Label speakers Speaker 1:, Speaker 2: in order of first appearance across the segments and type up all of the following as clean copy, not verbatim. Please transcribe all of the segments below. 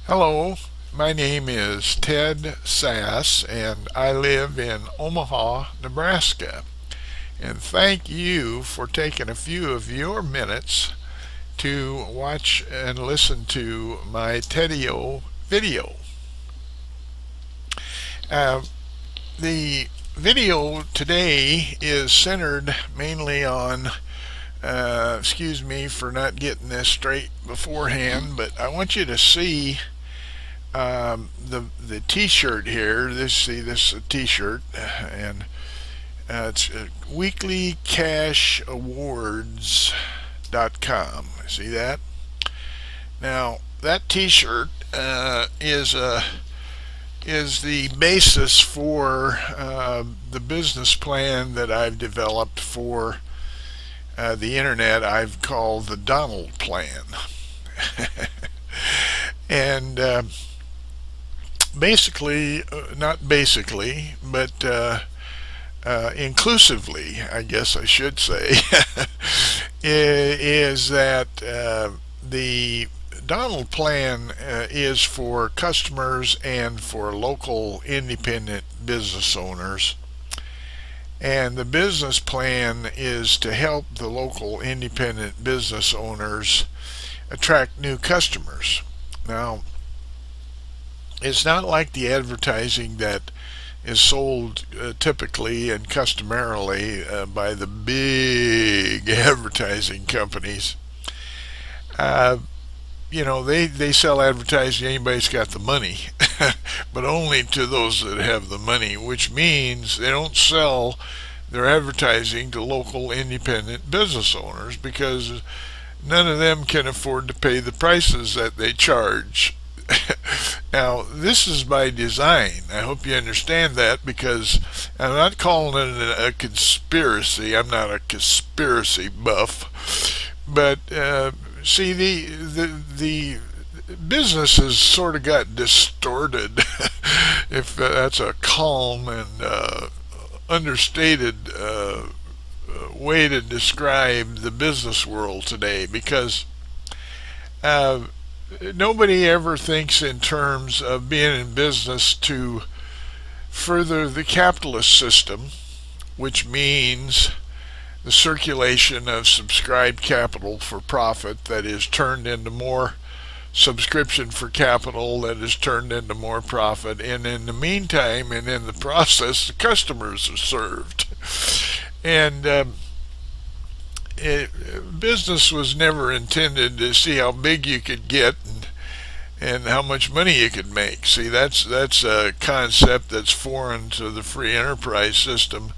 Speaker 1: Hello, my name is Ted Sass, and I live in Omaha, Nebraska. And thank you for taking a few of your minutes to watch and listen to my Tedio video. Uh, the video today is centered mainly on, excuse me for not getting this straight beforehand, but I want you to see the T-shirt here. This T-shirt, and it's weeklycashawards.com. See that? Now that T-shirt is the basis for the business plan that I've developed for the internet. I've called the Donald Plan, and basically, not basically, but inclusively, I guess I should say, is that the Donald Plan is for customers and for local independent business owners. And the business plan is to help the local independent business owners attract new customers. Now, it's not like the advertising that is sold typically and customarily by the big advertising companies. Uh, they sell advertising to anybody's got the money, but only to those that have the money, which means they don't sell their advertising to local independent business owners because none of them can afford to pay the prices that they charge. Now, this is by design. I hope you understand that, because I'm not calling it a conspiracy. I'm not a conspiracy buff, but see, the business has sort of got distorted, if that's a calm and understated way to describe the business world today, because uh, nobody ever thinks in terms of being in business to further the capitalist system, which means the circulation of subscribed capital for profit that is turned into more subscription for capital that is turned into more profit, and in the meantime and in the process the customers are served. And business was never intended to see how big you could get and how much money you could make. See, that's a concept that's foreign to the free enterprise system.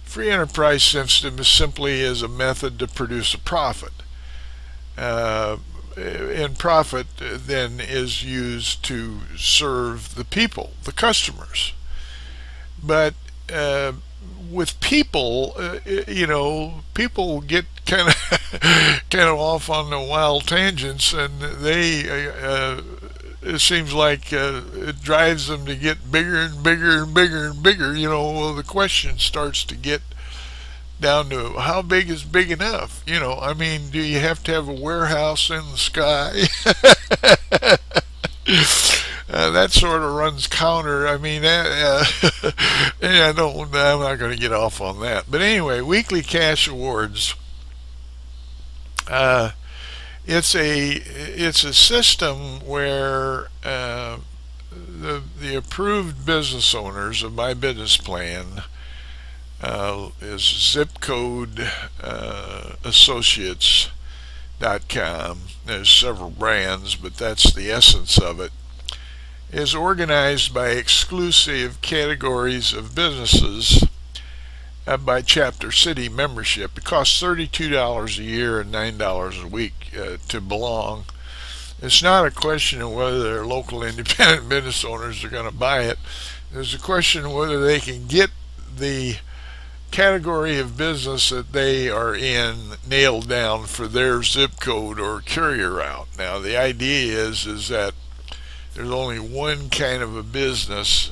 Speaker 1: Free enterprise system is simply as a method to produce a profit. And profit then is used to serve the people, the customers. But with people, people get kind of kind of off on the wild tangents, and it seems like it drives them to get bigger and bigger and bigger and bigger. Well, the question starts to get down to how big is big enough. I mean, do you have to have a warehouse in the sky? That sort of runs counter. I mean, yeah, I'm not going to get off on that. But anyway, Weekly Cash Awards. Uh, it's a system where the approved business owners of my business plan is zip code associates.com. There's several brands, but that's the essence of it. Is organized by exclusive categories of businesses by chapter city membership. It costs $32 a year and $9 a week to belong. It's not a question of whether local independent business owners are going to buy it. There's a question of whether they can get the category of business that they are in nailed down for their zip code or carrier route. Now, the idea is that there's only one kind of a business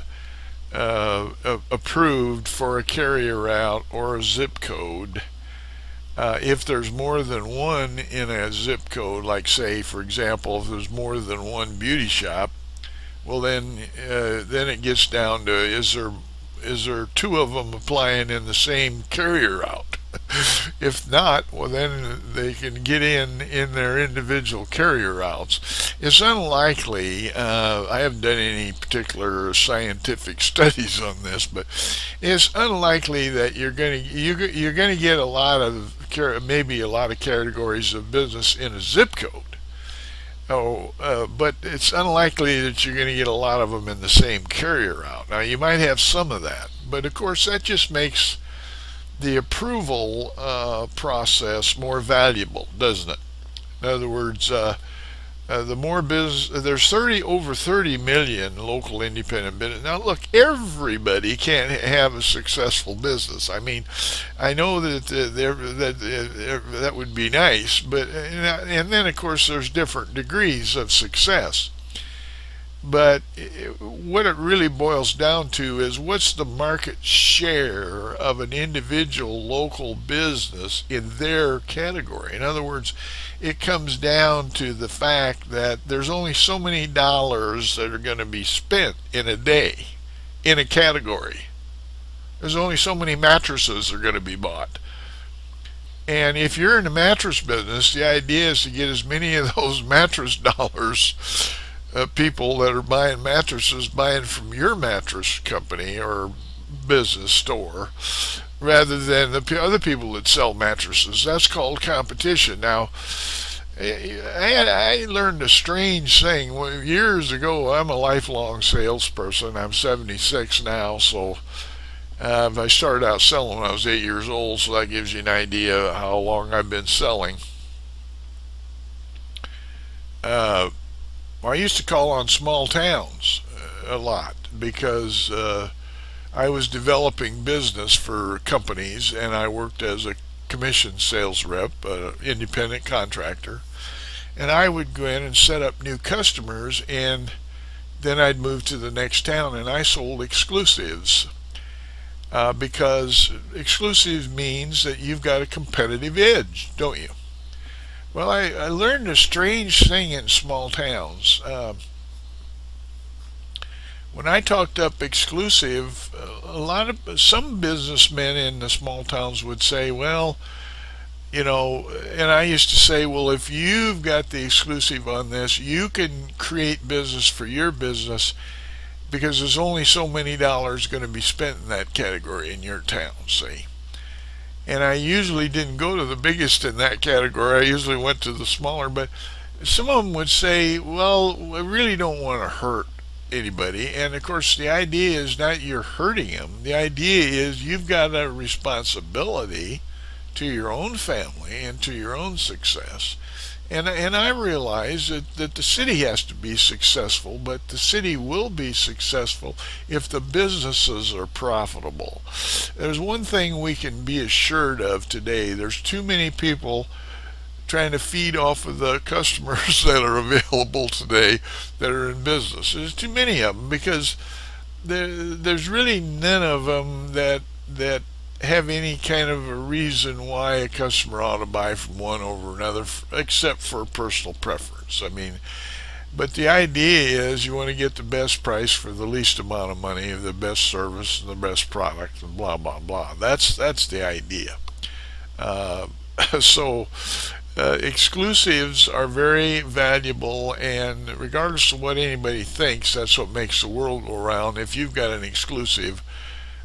Speaker 1: approved for a carrier route or a zip code, If there's more than one in a zip code, like say, for example, if there's more than one beauty shop, well then it gets down to is there two of them applying in the same carrier route? If not, well then they can get in their individual carrier routes. It's unlikely. I haven't done any particular scientific studies on this, but it's unlikely that you're going to get a lot of maybe a lot of categories of business in a zip code. Oh, but it's unlikely that you're going to get a lot of them in the same carrier route. Now, you might have some of that, but of course, that just makes the approval process more valuable, doesn't it? In other words, the more business, there's over 30 million local independent business. Now, look, everybody can't have a successful business. I mean, I know that would be nice, but and then of course there's different degrees of success. But what it really boils down to is what's the market share of an individual local business in their category. In other words, it comes down to the fact that there's only so many dollars that are going to be spent in a day in a category. There's only so many mattresses are going to be bought. And if you're in the mattress business, the idea is to get as many of those mattress dollars, people that are buying mattresses buying from your mattress company or business store rather than the other people that sell mattresses. That's called competition. Now, I learned a strange thing years ago. I'm a lifelong salesperson. I'm 76 now, so I started out selling when I was 8 years old, so that gives you an idea how long I've been selling. Uh, I used to call on small towns a lot because I was developing business for companies and I worked as a commission sales rep, independent contractor, and I would go in and set up new customers and then I'd move to the next town and I sold exclusives. Because exclusive means that you've got a competitive edge, don't you? Well, I learned a strange thing in small towns. When I talked up exclusive, some businessmen in the small towns would say, well, and I used to say, well, if you've got the exclusive on this, you can create business for your business because there's only so many dollars going to be spent in that category in your town, see? And I usually didn't go to the biggest in that category. I usually went to the smaller, but some of them would say, well, we really don't want to hurt anybody. And of course, the idea is not you're hurting them. The idea is you've got a responsibility to your own family and to your own success. And I realize that the city has to be successful, but the city will be successful if the businesses are profitable. There's one thing we can be assured of today. There's too many people trying to feed off of the customers that are available today that are in business. There's too many of them because there's really none of them that have any kind of a reason why a customer ought to buy from one over another, except for personal preference. I mean, but the idea is you want to get the best price for the least amount of money, the best service, and the best product, and blah blah blah. That's the idea. Uh, so exclusives are very valuable, and regardless of what anybody thinks, that's what makes the world go around. If you've got an exclusive,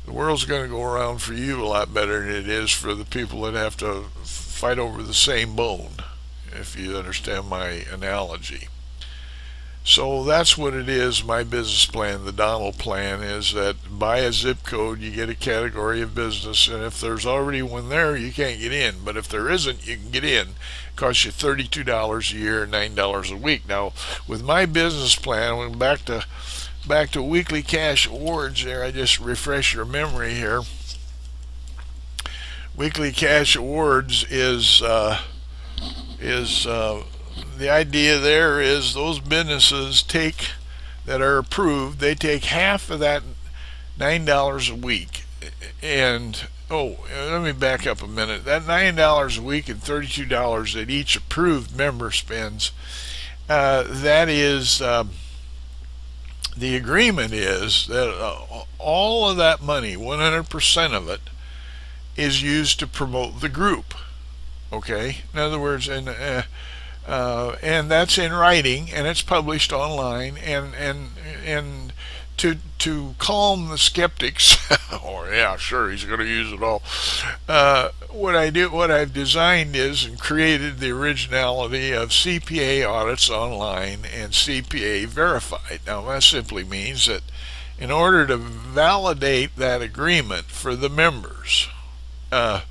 Speaker 1: the world's going to go around for you a lot better than it is for the people that have to fight over the same bone, if you understand my analogy. So that's what it is. My business plan, the Donald plan, is that by a zip code you get a category of business, and if there's already one there, you can't get in. But if there isn't, you can get in. It costs you $32 a year, $9 a week. Now, with my business plan, we're back to weekly cash awards. There, I just refresh your memory here. Weekly cash awards is the idea there is those businesses that are approved, they take half of that $9 a week and Oh, let me back up a minute. That $9 a week and $32 that each approved member spends, that is the agreement is that all of that money, 100% of it, is used to promote the group. Okay, in other words, and that's in writing and it's published online, and to calm the skeptics, or yeah, sure, he's going to use it all. What I've designed is and created the originality of CPA audits online and CPA verified. Now that simply means that in order to validate that agreement for the members, uh,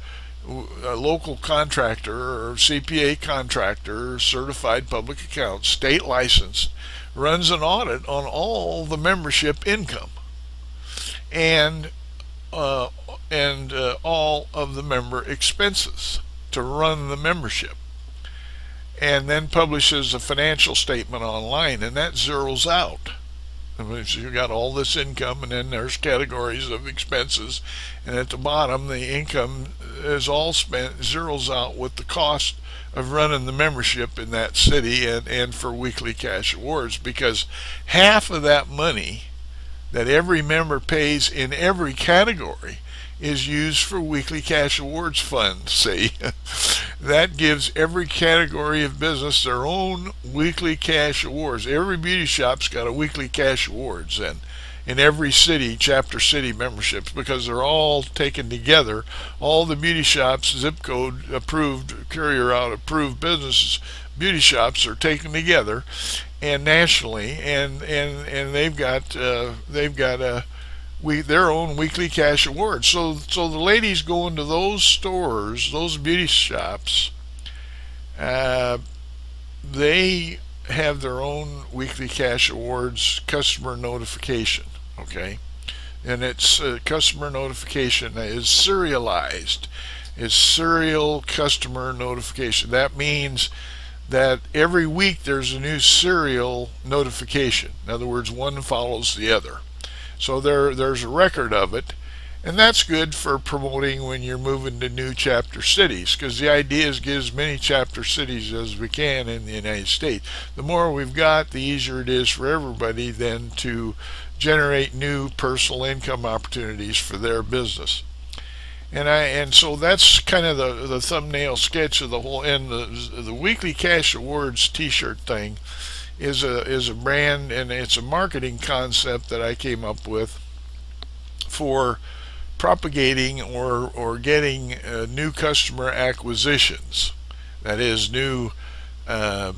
Speaker 1: a local contractor or CPA contractor, certified public accounts, state licensed, runs an audit on all the membership income and uh, all of the member expenses to run the membership, and then publishes a financial statement online, and that zeroes out. So you got all this income, and then there's categories of expenses, and at the bottom, the income is all spent, zeroes out with the cost of running the membership in that city, and for weekly cash awards, because half of that money that every member pays in every category is used for weekly cash awards fund. See, that gives every category of business their own weekly cash awards. Every beauty shop's got a weekly cash awards, and in every city, chapter city memberships, because they're all taken together. All the beauty shops, zip code approved, carrier out approved businesses, beauty shops are taken together, and nationally, and they've got a their own weekly cash awards. So the ladies go into those stores, those beauty shops, uh, they have their own weekly cash awards customer notification. Okay, and it's customer notification is serialized. It's serial customer notification. That means that every week there's a new serial notification. In other words, one follows the other. So there's a record of it, and that's good for promoting when you're moving to new chapter cities, because the idea is get as many chapter cities as we can in the United States. The more we've got, the easier it is for everybody then to generate new personal income opportunities for their business. And so that's kind of the thumbnail sketch of the whole. And the weekly cash awards T-shirt thing is a brand, and it's a marketing concept that I came up with for propagating or getting new customer acquisitions. That is, new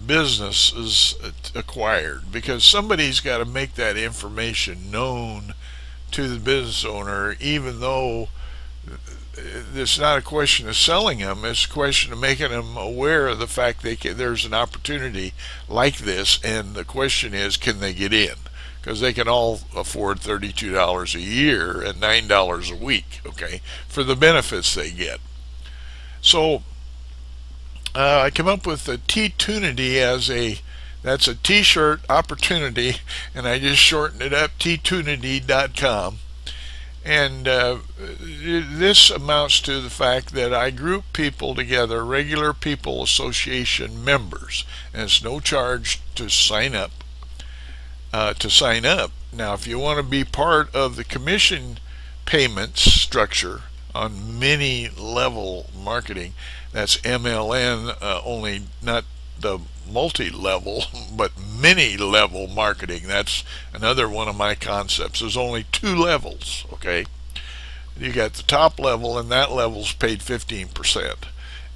Speaker 1: businesses acquired, because somebody's got to make that information known to the business owner, even though it's not a question of selling them, it's a question of making them aware of the fact there's an opportunity like this, and the question is, can they get in? Because they can all afford $32 a year and $9 a week, okay, for the benefits they get. So I came up with the T-Tunity that's a t-shirt opportunity, and I just shortened it up, ttunity.com. And this amounts to the fact that I group people together, regular people association members, and it's no charge to sign up. Now, if you want to be part of the commission payments structure on mini level marketing, that's MLN, only not the multi-level, but mini-level marketing. That's another one of my concepts. There's only two levels, okay? You got the top level, and that level's paid 15%.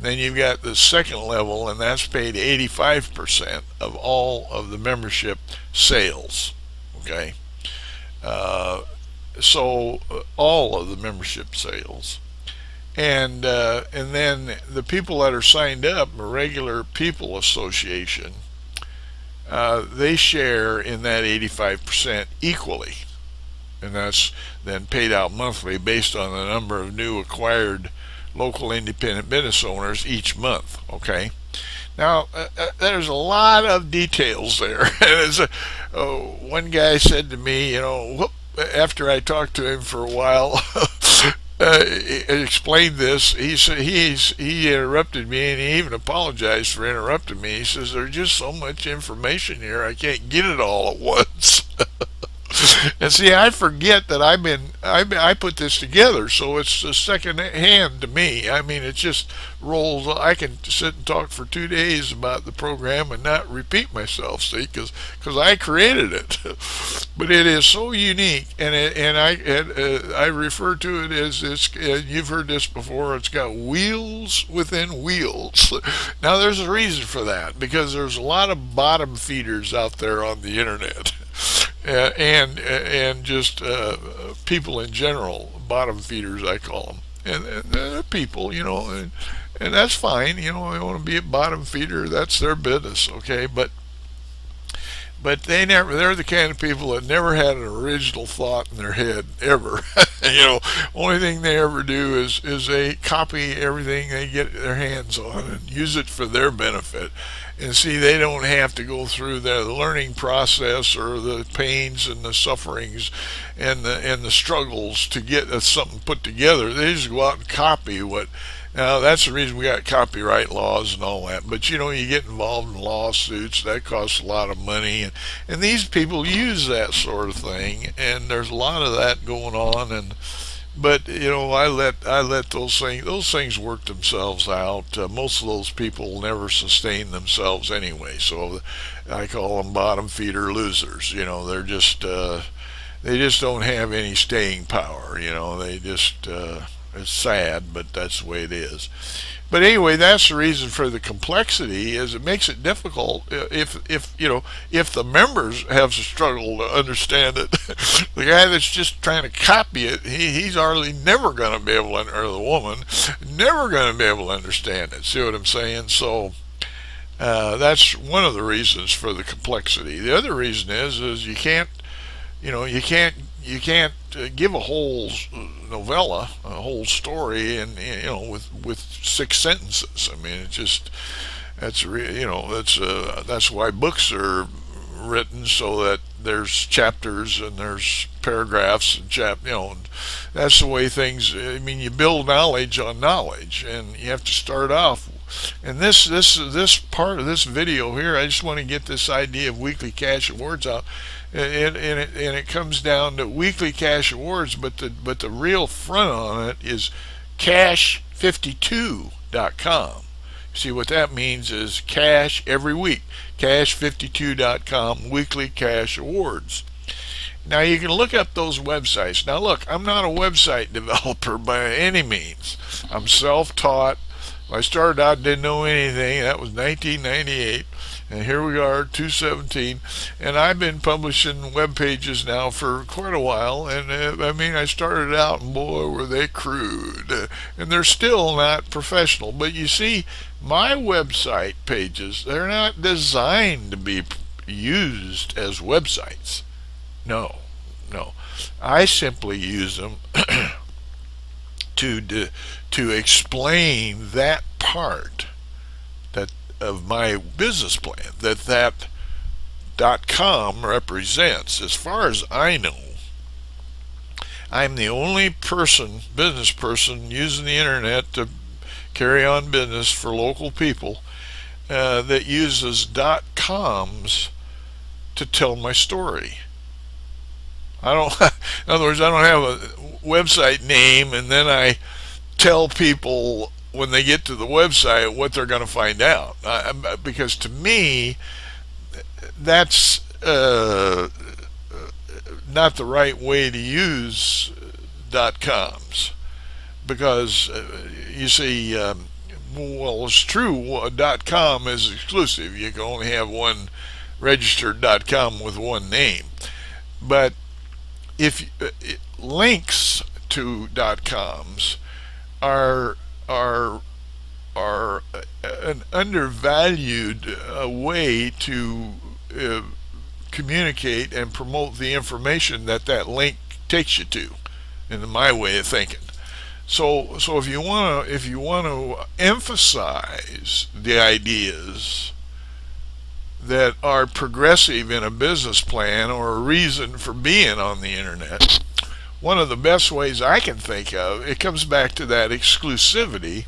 Speaker 1: Then you've got the second level, and that's paid 85% of all of the membership sales, okay? So all of the membership sales. And then the people that are signed up, a regular people association, they share in that 85% equally, and that's then paid out monthly based on the number of new acquired local independent business owners each month. Okay, now there's a lot of details there. One guy said to me, after I talked to him for a while, explained this. He interrupted me, and he even apologized for interrupting me. He says there's just so much information here, I can't get it all at once. And see, I forget that I put this together, so it's a second hand to me. I mean, it just rolls. I can sit and talk for 2 days about the program and not repeat myself. See, because I created it, but it is so unique, and I refer to it as this. You've heard this before. It's got wheels within wheels. Now, there's a reason for that because there's a lot of bottom feeders out there on the internet. And just people in general, bottom feeders I call them, and they're people, and that's fine. They want to be a bottom feeder. That's their business, okay. But they're the kind of people that never had an original thought in their head ever. Only thing they ever do is they copy everything they get their hands on and use it for their benefit. And see, they don't have to go through the learning process or the pains and the sufferings and the struggles to get something put together. They just go out and copy what. Now, that's the reason we got copyright laws and all that. But, you get involved in lawsuits. That costs a lot of money. And these people use that sort of thing. And there's a lot of that going on. But, I let those things work themselves out. Most of those people never sustain themselves anyway. So I call them bottom feeder losers. They just don't have any staying power. They just... It's sad, but that's the way it is. But anyway, that's the reason for the complexity. Is it makes it difficult if the members have struggled to understand it. The guy that's just trying to copy it, he's hardly never going to be able to, or the woman, never going to be able to understand it. See what I'm saying? So that's one of the reasons for the complexity. The other reason is you can't give a whole novella, a whole story, and with 6 sentences. I mean, that's why books are written, so that there's chapters and there's paragraphs and that's the way things. I mean, you build knowledge on knowledge, and you have to start off. And this part of this video here, I just want to get this idea of weekly cash awards out, and it comes down to weekly cash awards, but the real front on it is cash52.com. See what that means is cash every week. Cash52.com weekly cash awards. Now you can look up those websites. Now look, I'm not a website developer by any means. I'm self-taught. I started out, didn't know anything. That was 1998, and here we are, 2017, and I've been publishing web pages now for quite a while. And I started out, and boy, were they crude, and they're still not professional. But you see, my website pages, they're not designed to be used as websites. No. I simply use them to explain that part of my business plan that .com represents. As far as I know, I'm the only business person using the internet to carry on business for local people that uses .coms to tell my story. In other words, I don't have a website name, and then I tell people when they get to the website what they're going to find out. Because to me, that's not the right way to use .coms. Because you see, well, it's true, .com is exclusive. You can only have one registered .com with one name. But if links to .coms are an undervalued way to communicate and promote the information that link takes you to, in my way of thinking. So if you want to emphasize the ideas that are progressive in a business plan or a reason for being on the internet, one of the best ways I can think of, it comes back to that exclusivity.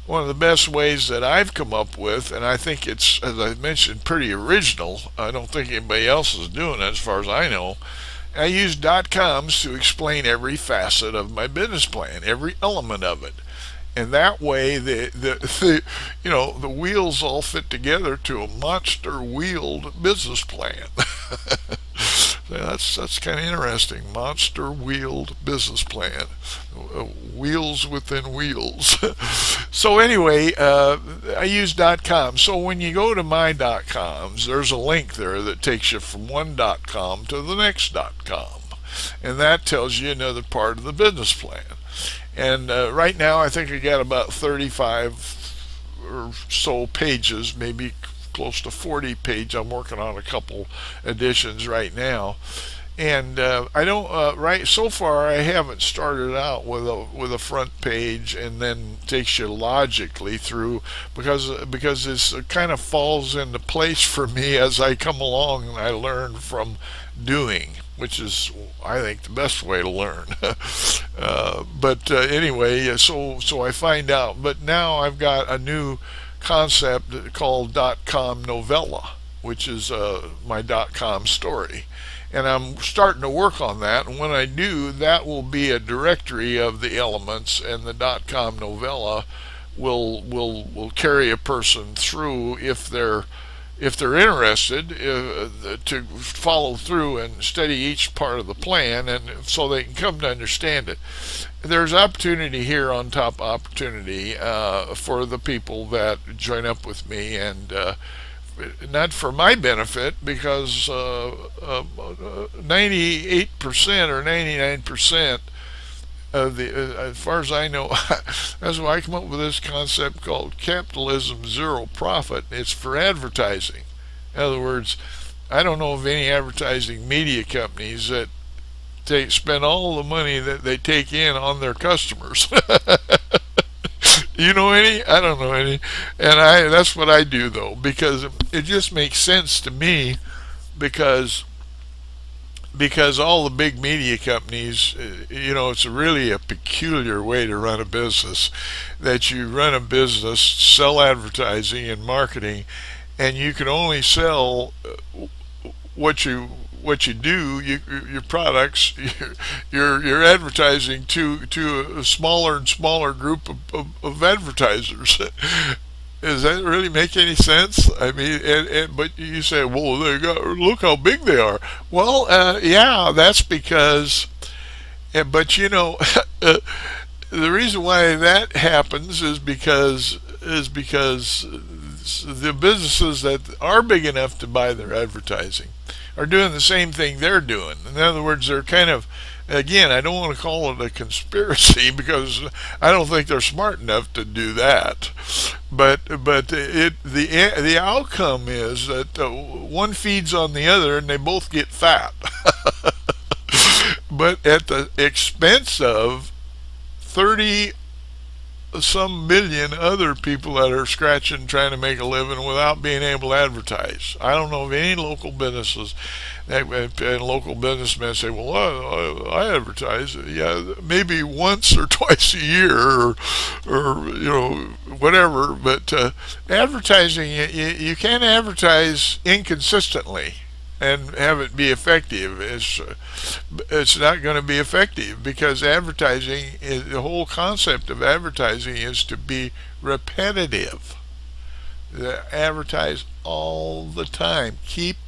Speaker 1: One of the best ways that I've come up with, and I think it's, as I mentioned, pretty original. I don't think anybody else is doing it as far as I know. I use .coms to explain every facet of my business plan, every element of it. And that way the wheels all fit together to a monster wheeled business plan. That's kind of interesting. Monster wheeled business plan, wheels within wheels. So anyway, I use .com. So when you go to my .coms, there's a link there that takes you from one .com to the next .com, and that tells you another part of the business plan. And right now, I think I got about 35 or so pages, maybe close to 40 page. I'm working on a couple editions right now, and I don't right so far. I haven't started out with a front page and then takes you logically through because this kind of falls into place for me as I come along and I learn from doing, which is, I think, the best way to learn. But anyway, so I find out. But now I've got a new concept called .com novella, which is my .com story, and I'm starting to work on that. And when I do, that will be a directory of the elements, and the .com novella will carry a person through if they're interested to follow through and study each part of the plan, and so they can come to understand it. There's opportunity here on top opportunity for the people that join up with me, and not for my benefit, because 98% or 99% of as far as I know, that's why I come up with this concept called capitalism zero profit. It's for advertising. In other words, I don't know of any advertising media companies that spend all the money that they take in on their customers. You know any? I don't know any, and that's what I do though, because it just makes sense to me, because all the big media companies, it's really a peculiar way to run a business. That you run a business, sell advertising and marketing, and you can only sell what you do, your products, your advertising to a smaller and smaller group of advertisers. Does that really make any sense? I mean, but you say, well, look how big they are. Well, yeah, that's because, but the reason why that happens is because the businesses that are big enough to buy their advertising are doing the same thing they're doing. In other words, they're kind of, again, I don't want to call it a conspiracy because I don't think they're smart enough to do that. But the outcome is that one feeds on the other and they both get fat, but at the expense of 30 some million other people that are scratching trying to make a living without being able to advertise. I don't know of any local businesses and local businessmen say, well, I advertise, yeah, maybe once or twice a year, or whatever. But advertising, you can't advertise inconsistently and have it be effective. It's not going to be effective, because advertising the whole concept of advertising is to be repetitive. Advertise all the time. Keep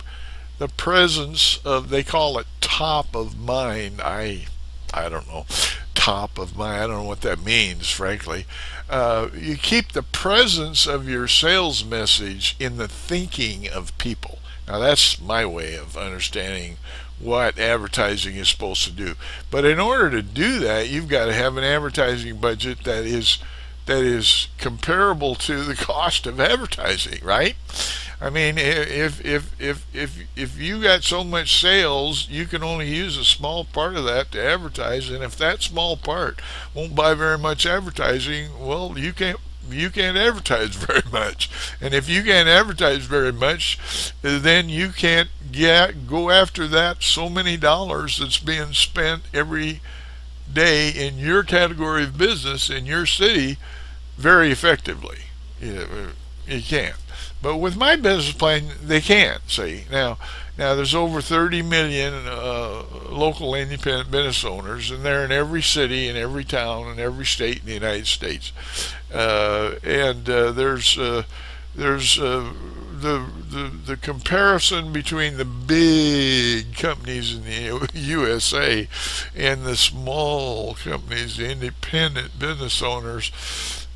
Speaker 1: the presence of, they call it top of mind. I don't know, top of mind, I don't know what that means, frankly. You keep the presence of your sales message in the thinking of people. Now that's my way of understanding what advertising is supposed to do. But in order to do that, you've got to have an advertising budget that is comparable to the cost of advertising, right? I mean, if you got so much sales, you can only use a small part of that to advertise, and if that small part won't buy very much advertising, well, you can't you can't advertise very much. And if you can't advertise very much, then you can't go after that so many dollars that's being spent every day in your category of business in your city very effectively. You can't. But with my business plan, they can. See now there's over 30 million local independent business owners, and they're in every city, and every town, and every state in the United States. And there's the comparison between the big companies in the USA and the small companies, the independent business owners.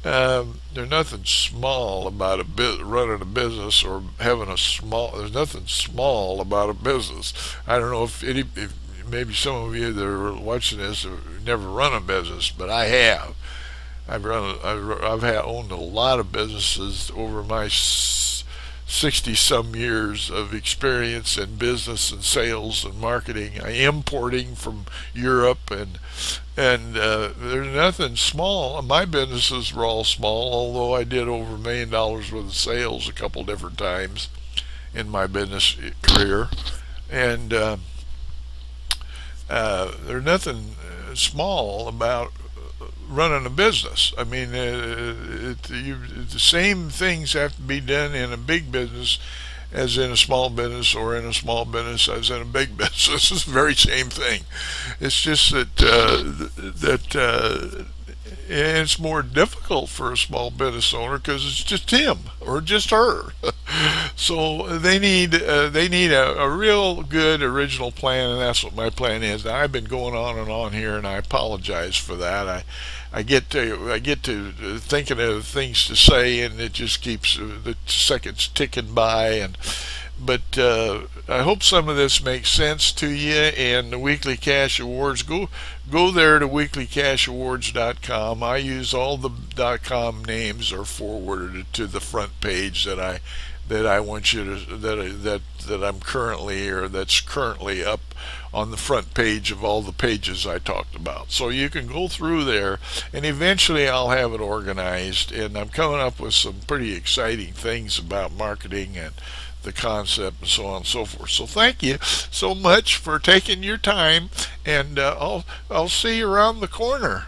Speaker 1: There's nothing small about running a business or having a small. There's nothing small about a business. I don't know if maybe some of you that are watching this have never run a business, but I have. Owned a lot of businesses over my 60 some years of experience in business and sales and marketing. I importing from Europe, and there's nothing small. My businesses were all small, although I did over $1 million worth of sales a couple different times in my business career. And there's nothing small about running a business. I mean, the same things have to be done in a big business as in a small business, or in a small business as in a big business. It's the very same thing. It's just that it's more difficult for a small business owner because it's just him or just her. So they need a real good original plan, and that's what my plan is. Now, I've been going on and on here, and I apologize for that. I get to thinking of things to say, and it just keeps the seconds ticking by. And but I hope some of this makes sense to you. And the Weekly Cash Awards, go there to weeklycashawards.com. I use all the .com names are forwarded to the front page that I want you to that I'm currently, or that's currently up on the front page of all the pages I talked about. So you can go through there, and eventually I'll have it organized, and I'm coming up with some pretty exciting things about marketing and the concept and so on and so forth. So thank you so much for taking your time, and I'll see you around the corner.